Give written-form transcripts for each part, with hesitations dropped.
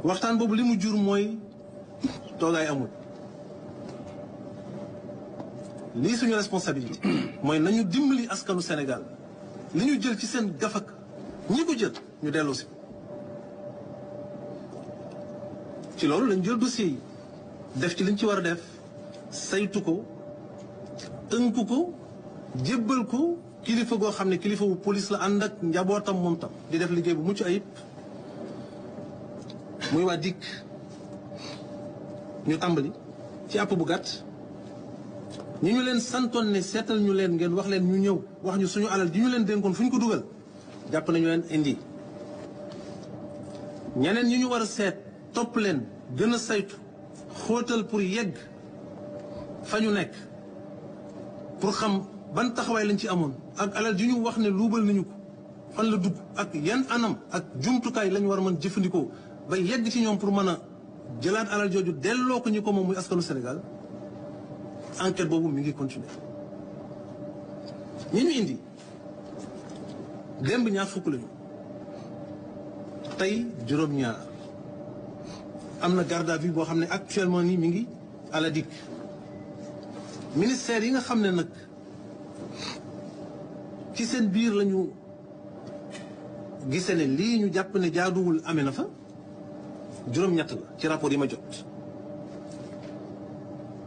waxtaan boobu li mu jur mooy toogaay amul lii suñu responsabilité mooy nañu dimbali askanu Sénégal li ñu jël ci seen gafak ñi ko jël ñu delloo si ci loolu lañ jël dossier yi def ci liñ ci war a def saytu ko tënk ko jébbal ko kilifa goo xam ne kilifa bu police la ànd ak njabootam moom tam di def liggéey bu mucc ayib muy waa dikk ñu tàmbali ci àpp bu gàtt ñi ñu leen santoon ne seetal ñu leen ngeen wax leen ñu ñëw wax ñu suñu alal ji ñu leen dénkoon fu ñu ko dugal jàpp nañu leen indi ñeneen ñi ñu war a seet topp leen gën a saytu xóotal pour yegg fa ñu nekk pour xam ban taxawaay lañ ci amoon ak alal ji ñu wax ne luubal nañu ko fan la dugg ak yan anam ak jumtukaay lañ war a mën jëfandikoo ba yegg ci ñoom pour mën a jëlaat alal jooju delloo ko ñu ko moom muy askanu Sénégal enquête boobu mi ngi continuer ñi ñu indi démb ñaar fukk lañu tey juróom-ñaar am na garde à vue boo xam ne actuellement nii mi ngi à la DIC ministère yi nga xam ne nag ci seen biir lañu gisee ne lii ñu jàpp ne jaaduwul amee na fa juróom-ñett la ci rapport yi ma jot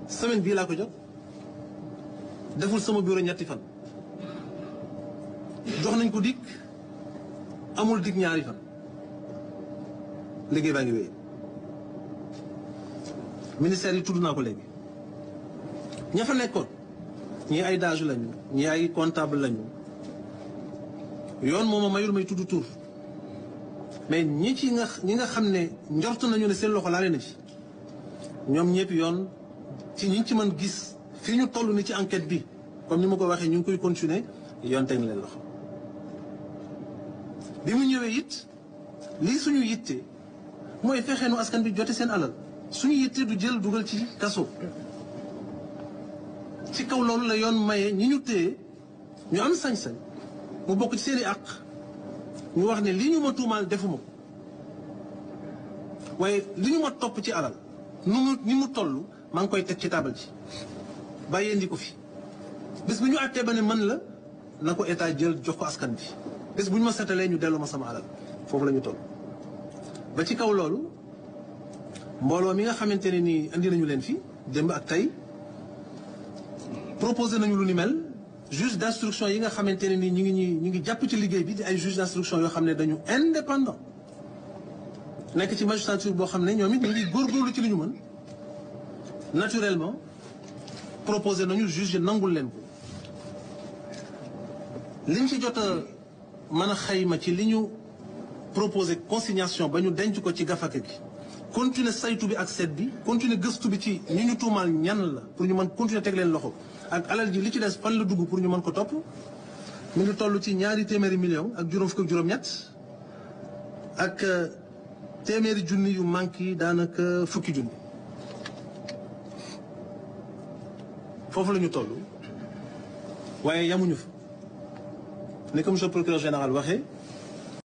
semaine bii laa ko jot deful sama bureau ñetti fan jox nañ ko DIC amul DIC ñaari fan liggéey baa ngi wéy ministère yi tudd naa ko léegi ña fa nekkoon ñii ay DAGE lañu ñii ay comptable lañu yoon mooma mayul may tudd tur mais ñi nga xam ne njort nañu ne seen loxo laale na ci ñoom ñëpp yoon ci ñi ci mën gis fii ñu toll ni ci enquête bi comme ni ma ko waxee ñu ngi koy continuer yoon teg na leen loxo bi mu ñëwee it lii suñu yitte mooy fexe nu askan bi jote seen alal suñu yitte du jël dugal ci kaso ci kaw loolu la yoon maye ñi ñu téye ñu am sañ-sañ mu bokk ci seeni àq ñu wax ne li ñu ma tuumaal defuma ko waaye li ñu ma topp ci alal ni mu toll maa ngi koy teg ci taabal ji bàyyee ndi ko fi bés bu ñu àttee ba ne man la na ko état jël jox ko askan bi bés bu ñu ma setalee ñu dellu ma sama alal foofu la ñu toll ba ci kaw loolu mbooloo mi nga xamante ne nii andi nañu leen fi démb ak tey proposé nañu lu ni mel juge d'instruction yi nga xamante ne nii ñu ngi jàpp ci liggéey bi di ay juge d'instruction yoo xam ne dañu indépendant nekk ci magistrature boo xam ne ñoom it ñu ngi góorgóorlu ci li ñu mën naturellement proposé nañu juge nangul leen ko liñ ci jot a mën a xayma ci li ñu proposé consignation ba ñu denc ko ci gafaka gi continuer saytu bi ak seet bi continuer gëstu bi ci ñi ñu tuumaal ñan la pour ñu mën continuer teg leen loxo ak alal ji li ci des fan la dugg pour ñu mën ko topp mi ngi toll ci 200 millions ak juróom fukk ak juróom-ñett ak téeméeri junni yu manqué yi daanaka fukki junni foofu la ñu toll waaye yamuñu fa ne comme monsieur le procureur général waxee